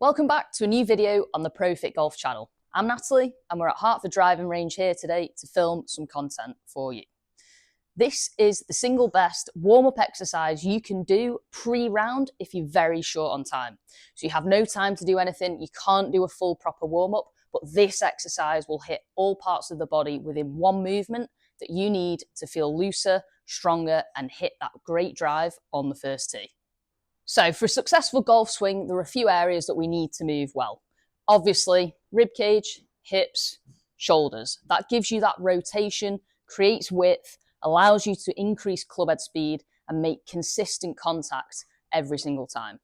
Welcome back to a new video on the ProFit Golf channel. I'm Natalie and we're at Hertford Driving Range here today to film some content for you. This is the single best warm-up exercise you can do pre-round if you're very short on time. So you have no time to do anything, you can't do a full proper warm-up, but this exercise will hit all parts of the body within one movement that you need to feel looser, stronger, and hit that great drive on the first tee. So for a successful golf swing, there are a few areas that we need to move well. Obviously, rib cage, hips, shoulders. That gives you that rotation, creates width, allows you to increase club head speed and make consistent contact every single time.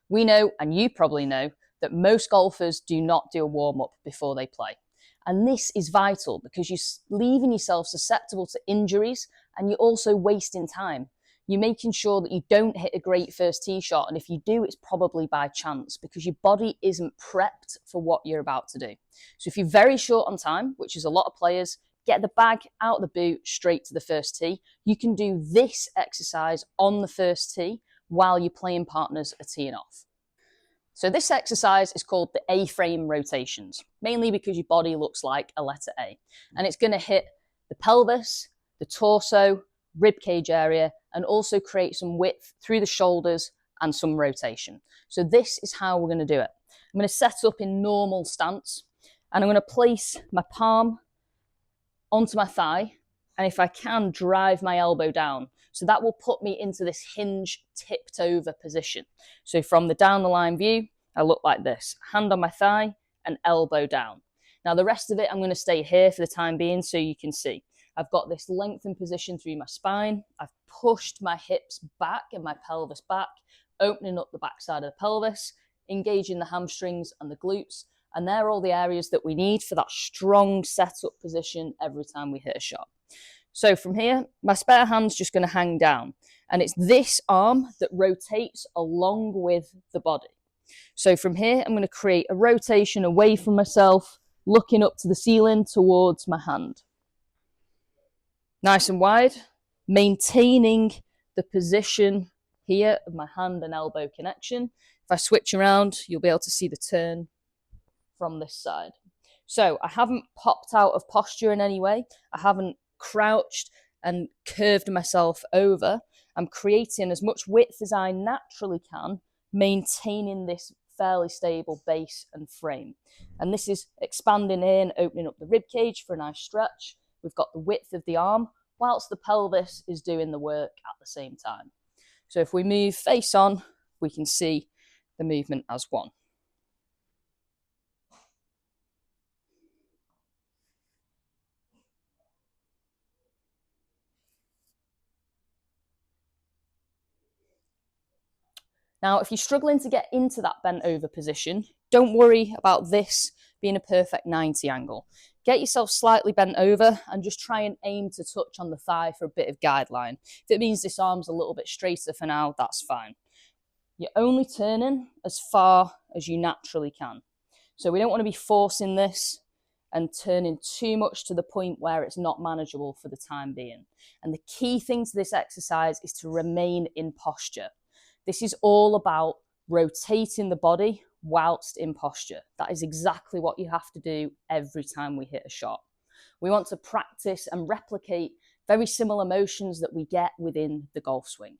We know, and you probably know, that most golfers do not do a warm-up before they play. And this is vital because you're leaving yourself susceptible to injuries and you're also wasting time. You're making sure that you don't hit a great first tee shot, and if you do, it's probably by chance because your body isn't prepped for what you're about to do. So if you're very short on time, which is a lot of players, get the bag out of the boot straight to the first tee. You can do this exercise on the first tee while your playing partners are teeing off. So this exercise is called the A-frame rotations, mainly because your body looks like a letter A, and it's going to hit the pelvis, the torso, rib cage area, and also create some width through the shoulders and some rotation. So this is how we're going to do it. I'm going to set up in normal stance and I'm going to place my palm onto my thigh, and if I can, drive my elbow down. So that will put me into this hinge tipped over position. So from the down the line view, I look like this, hand on my thigh and elbow down. Now the rest of it, I'm going to stay here for the time being so you can see. I've got this lengthened position through my spine. I've pushed my hips back and my pelvis back, opening up the backside of the pelvis, engaging the hamstrings and the glutes. And they're all the areas that we need for that strong setup position every time we hit a shot. So from here, my spare hand's just going to hang down. And it's this arm that rotates along with the body. So from here, I'm going to create a rotation away from myself, looking up to the ceiling towards my hand. Nice and wide, maintaining the position here of my hand and elbow connection. If I switch around, you'll be able to see the turn from this side. So I haven't popped out of posture in any way. I haven't crouched and curved myself over. I'm creating as much width as I naturally can, maintaining this fairly stable base and frame. And this is expanding in, opening up the rib cage for a nice stretch. We've got the width of the arm, whilst the pelvis is doing the work at the same time. So if we move face on, we can see the movement as one. Now, if you're struggling to get into that bent over position, don't worry about this being a perfect 90 angle. Get yourself slightly bent over and just try and aim to touch on the thigh for a bit of guideline. If it means this arm's a little bit straighter for now, that's fine. You're only turning as far as you naturally can. So we don't want to be forcing this and turning too much to the point where it's not manageable for the time being. And the key thing to this exercise is to remain in posture. This is all about rotating the body whilst in posture. That is exactly what you have to do every time we hit a shot. We want to practice and replicate very similar motions that we get within the golf swing.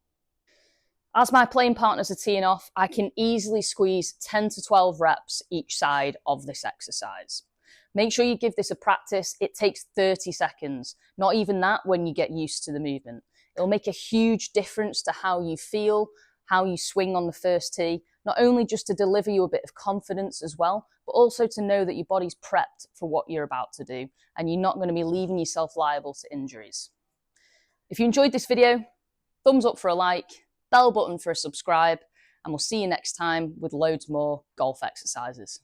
As my playing partners are teeing off, I can easily squeeze 10 to 12 reps each side of this exercise. Make sure you give this a practice. It takes 30 seconds, not even that when you get used to the movement. It'll make a huge difference to how you feel, how you swing on the first tee, not only just to deliver you a bit of confidence as well, but also to know that your body's prepped for what you're about to do and you're not going to be leaving yourself liable to injuries. If you enjoyed this video, thumbs up for a like, bell button for a subscribe, and we'll see you next time with loads more golf exercises.